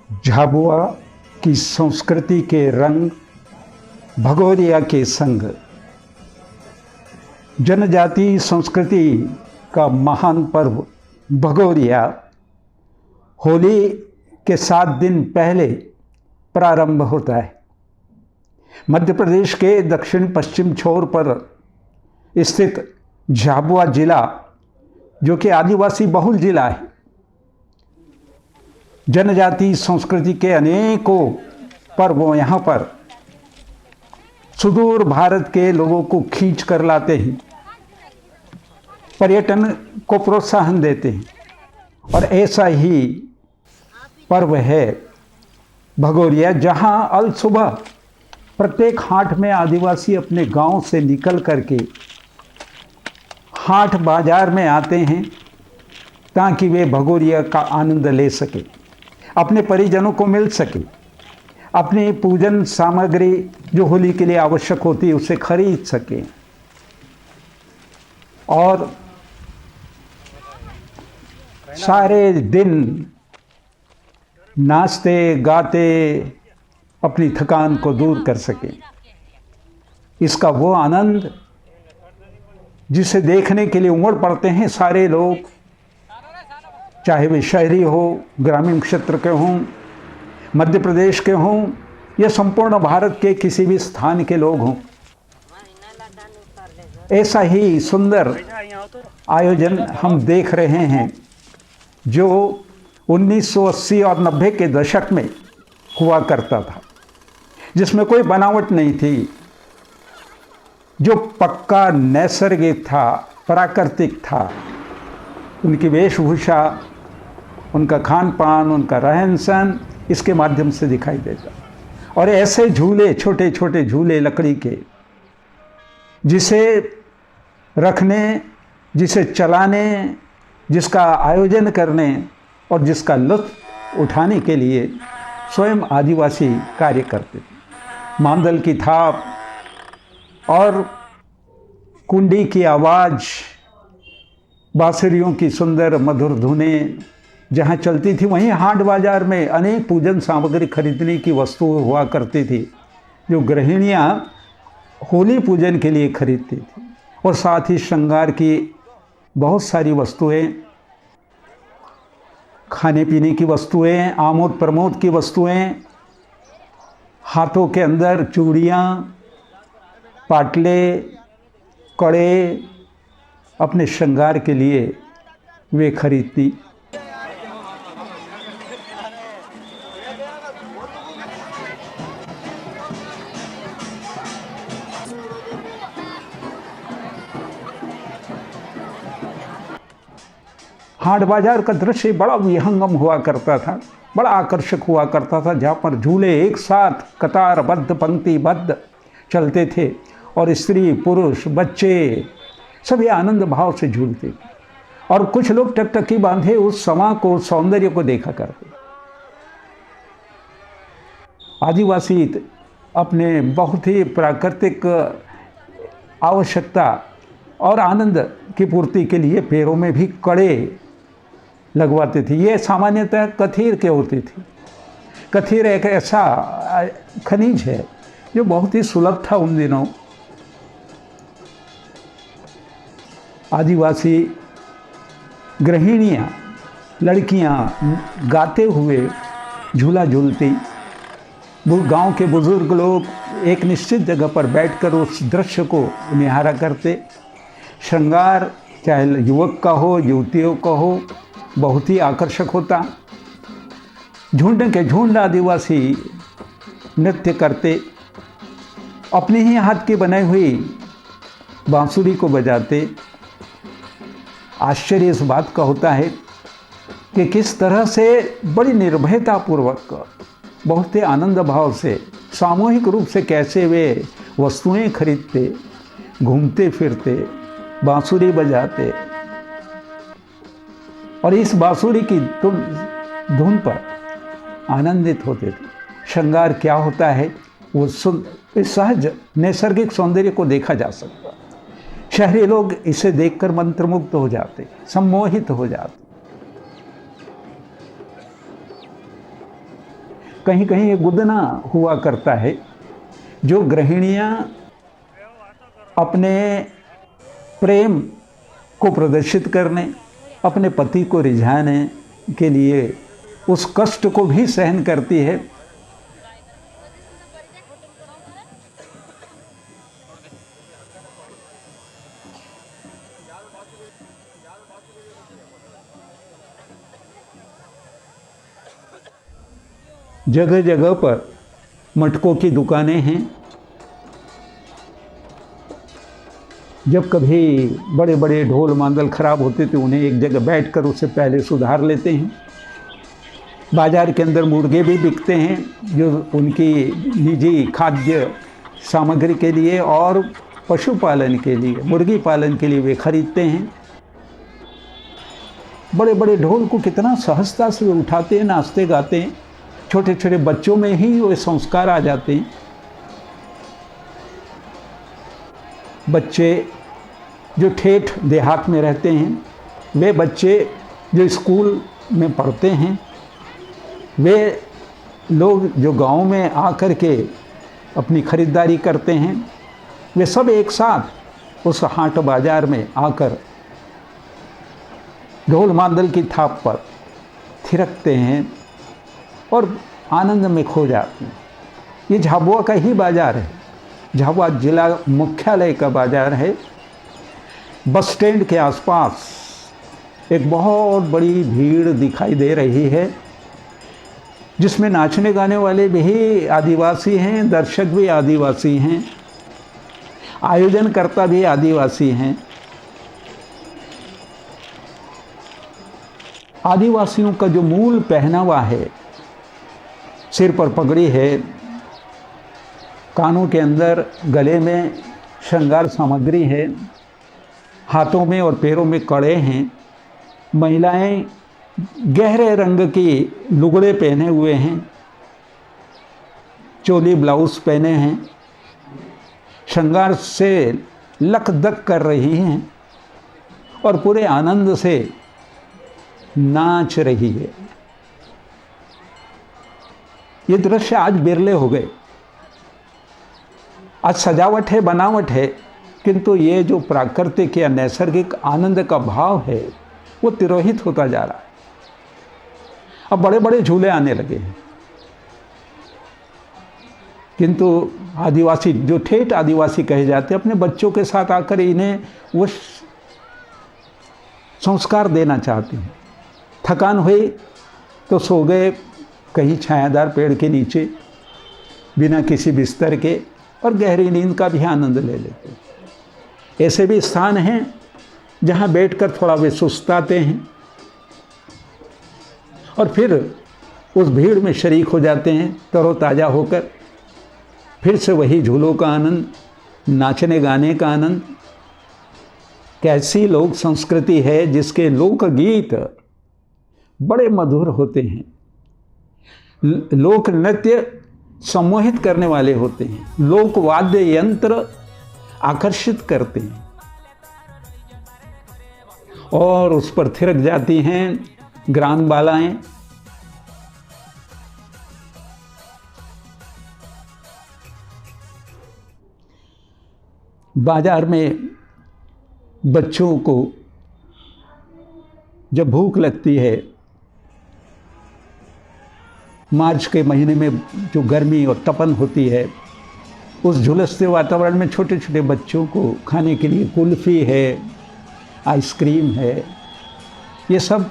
झाबुआ की संस्कृति के रंग भगोरिया के संग। जनजाति संस्कृति का महान पर्व भगोरिया होली के 7 दिन पहले प्रारंभ होता है। मध्य प्रदेश के दक्षिण पश्चिम छोर पर स्थित झाबुआ जिला, जो कि आदिवासी बहुल जिला है, जनजाति संस्कृति के अनेकों पर्व यहाँ पर सुदूर भारत के लोगों को खींच कर लाते हैं, पर्यटन को प्रोत्साहन देते हैं। और ऐसा ही पर्व है भगोरिया, जहाँ अल सुबह प्रत्येक हाट में आदिवासी अपने गांव से निकल करके हाट बाजार में आते हैं ताकि वे भगोरिया का आनंद ले सके, अपने परिजनों को मिल सके, अपनी पूजन सामग्री जो होली के लिए आवश्यक होती है उसे खरीद सके और सारे दिन नाचते गाते अपनी थकान को दूर कर सके। इसका वो आनंद जिसे देखने के लिए उमड़ पड़ते हैं सारे लोग, चाहे वे शहरी हो, ग्रामीण क्षेत्र के हों, मध्य प्रदेश के हों या संपूर्ण भारत के किसी भी स्थान के लोग हों। ऐसा ही सुंदर आयोजन हम देख रहे हैं जो 1980 और 90 के दशक में हुआ करता था, जिसमें कोई बनावट नहीं थी, जो पक्का नैसर्गिक था, प्राकृतिक था। उनकी वेशभूषा, उनका खान पान, उनका रहन सहन इसके माध्यम से दिखाई देता। और ऐसे झूले, छोटे छोटे झूले लकड़ी के, जिसे रखने, जिसे चलाने, जिसका आयोजन करने और जिसका लुत्फ उठाने के लिए स्वयं आदिवासी कार्य करते थे। मांदल की थाप और कुंडी की आवाज़, बांसुरियों की सुंदर मधुर धुनें जहाँ चलती थी, वहीं हाट बाजार में अनेक पूजन सामग्री खरीदने की वस्तु हुआ करती थी, जो गृहिणियाँ होली पूजन के लिए खरीदती थी। और साथ ही श्रृंगार की बहुत सारी वस्तुएं, खाने पीने की वस्तुएं, आमोद प्रमोद की वस्तुएं, हाथों के अंदर चूड़ियाँ, पाटले, कड़े अपने श्रृंगार के लिए वे खरीदती। हाट बाजार का दृश्य बड़ा विहंगम हुआ करता था, बड़ा आकर्षक हुआ करता था, जहाँ पर झूले एक साथ कतारबद्ध पंक्तिबद्ध चलते थे और स्त्री पुरुष बच्चे सभी आनंद भाव से झूलते थे। और कुछ लोग टकटकी बांधे उस समा को, सौंदर्य को देखा करते। आदिवासी अपने बहुत ही प्राकृतिक आवश्यकता और आनंद की पूर्ति के लिए पैरों में भी कड़े लगवाते थे। ये सामान्यतः कथीर के होते थे। कथीर एक ऐसा खनिज है जो बहुत ही सुलभ था उन दिनों। आदिवासी गृहिणियाँ, लड़कियाँ गाते हुए झूला झूलती। गांव के बुजुर्ग लोग एक निश्चित जगह पर बैठकर उस दृश्य को निहारा करते। श्रृंगार चाहे युवक का हो, युवतियों का हो, बहुत ही आकर्षक होता। झुंड के झुंड आदिवासी नृत्य करते, अपने ही हाथ की बनाई हुई बांसुरी को बजाते। आश्चर्य इस बात का होता है कि किस तरह से बड़ी निर्भयतापूर्वक, बहुत ही आनंद भाव से, सामूहिक रूप से कैसे वे वस्तुएं खरीदते, घूमते फिरते, बांसुरी बजाते और इस बांसुरी की धुन पर आनंदित होते थे। श्रृंगार क्या होता है वो इस सहज नैसर्गिक सौंदर्य को देखा जा सकता। शहरी लोग इसे देखकर मंत्रमुग्ध हो जाते, सम्मोहित हो जाते। कहीं कहीं ये गुदना हुआ करता है, जो गृहिणियाँ अपने प्रेम को प्रदर्शित करने, अपने पति को रिझाने के लिए उस कष्ट को भी सहन करती है। जगह जगह पर मटकों की दुकानें हैं। जब कभी बड़े बड़े ढोल मांदल खराब होते थे, उन्हें एक जगह बैठकर उससे पहले सुधार लेते हैं। बाज़ार के अंदर मुर्गे भी बिकते हैं, जो उनकी निजी खाद्य सामग्री के लिए और पशुपालन के लिए, मुर्गी पालन के लिए वे खरीदते हैं। बड़े बड़े ढोल को कितना सहजता से वे उठाते हैं, नाचते गाते हैं। छोटे छोटे बच्चों में ही वो संस्कार आ जाते हैं। बच्चे जो ठेठ देहात में रहते हैं, वे बच्चे जो स्कूल में पढ़ते हैं, वे लोग जो गांव में आकर के अपनी खरीदारी करते हैं, वे सब एक साथ उस हाट बाज़ार में आकर ढोल मांदल की थाप पर थिरकते हैं और आनंद में खो जाते हैं। ये झाबुआ का ही बाज़ार है। झाबुआ जिला मुख्यालय का बाज़ार है। बस स्टैंड के आसपास एक बहुत बड़ी भीड़ दिखाई दे रही है, जिसमें नाचने गाने वाले भी आदिवासी हैं, दर्शक भी आदिवासी हैं, आयोजनकर्ता भी आदिवासी हैं। आदिवासियों का जो मूल पहनावा है, सिर पर पगड़ी है, कानों के अंदर गले में श्रृंगार सामग्री है, हाथों में और पैरों में कड़े हैं। महिलाएं गहरे रंग की लुगड़े पहने हुए हैं, चोली ब्लाउज पहने हैं, श्रृंगार से लकदक कर रही हैं और पूरे आनंद से नाच रही है। ये दृश्य आज बिरले हो गए। आज सजावट है, बनावट है, किंतु ये जो प्राकृतिक या नैसर्गिक आनंद का भाव है वो तिरोहित होता जा रहा है। अब बड़े बड़े झूले आने लगे हैं, किंतु आदिवासी जो ठेठ आदिवासी कहे जाते हैं, अपने बच्चों के साथ आकर इन्हें वो संस्कार देना चाहते हैं। थकान हुई तो सो गए कहीं छायादार पेड़ के नीचे बिना किसी बिस्तर के, और गहरी नींद का भी आनंद ले लेते हैं। ऐसे भी स्थान हैं जहाँ बैठकर थोड़ा वे सुस्ताते हैं और फिर उस भीड़ में शरीक हो जाते हैं, तरोताज़ा होकर। फिर से वही झूलों का आनंद, नाचने गाने का आनंद। कैसी लोक संस्कृति है जिसके लोकगीत बड़े मधुर होते हैं, लोक नृत्य सम्मोहित करने वाले होते हैं, लोक वाद्य यंत्र आकर्षित करते हैं और उस पर थिरक जाती हैं ग्राम बालाएं। बाजार में बच्चों को जब भूख लगती है, मार्च के महीने में जो गर्मी और तपन होती है, उस झुलसते वातावरण में छोटे छोटे बच्चों को खाने के लिए कुल्फ़ी है, आइसक्रीम है, ये सब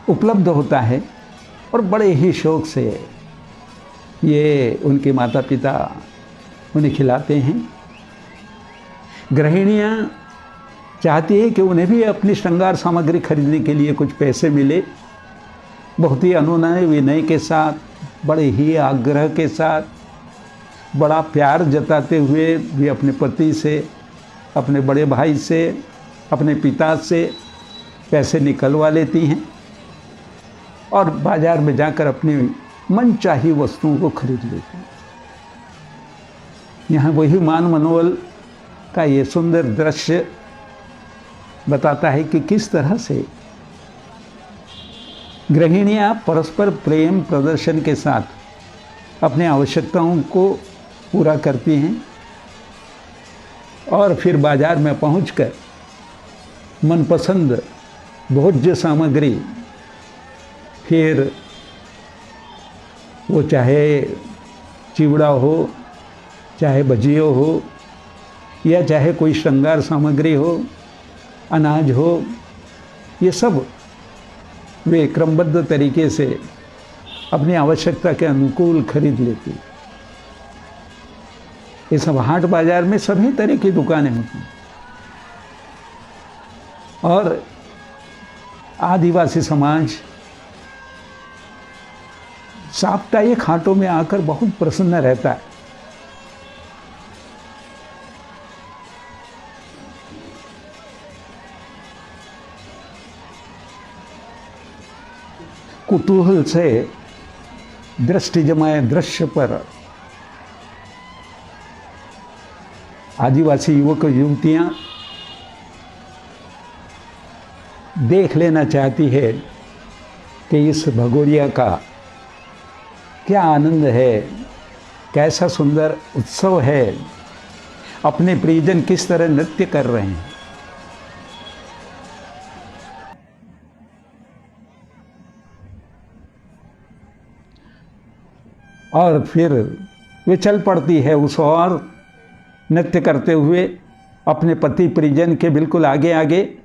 उपलब्ध होता है और बड़े ही शौक़ से ये उनके माता पिता उन्हें खिलाते हैं। गृहिणियाँ चाहती है कि उन्हें भी अपनी श्रृंगार सामग्री खरीदने के लिए कुछ पैसे मिले। बहुत ही अनुनय विनय के साथ, बड़े ही आग्रह के साथ, बड़ा प्यार जताते हुए भी अपने पति से, अपने बड़े भाई से, अपने पिता से पैसे निकलवा लेती हैं और बाज़ार में जाकर अपनी मनचाही वस्तुओं को खरीद लेती हैं। यहाँ वही मान मनोबल का ये सुंदर दृश्य बताता है कि किस तरह से गृहिणियाँ परस्पर प्रेम प्रदर्शन के साथ अपने आवश्यकताओं को पूरा करती हैं और फिर बाजार में पहुंचकर मनपसंद भोज्य सामग्री, फिर वो चाहे चिवड़ा हो, चाहे भजिया हो, या चाहे कोई श्रृंगार सामग्री हो, अनाज हो, ये सब वे क्रमबद्ध तरीके से अपनी आवश्यकता के अनुकूल खरीद लेती। ये सब हाट बाजार में सभी तरह की दुकानें होती हैं और आदिवासी समाज साप्ताहिक हाटों में आकर बहुत प्रसन्न रहता है। कुतूहल से दृष्टि जमाए दृश्य पर आदिवासी युवक युवतियाँ देख लेना चाहती है कि इस भगोरिया का क्या आनंद है, कैसा सुंदर उत्सव है, अपने प्रियजन किस तरह नृत्य कर रहे हैं। और फिर वे चल पड़ती है उस और नृत्य करते हुए अपने पति परिजन के बिल्कुल आगे आगे।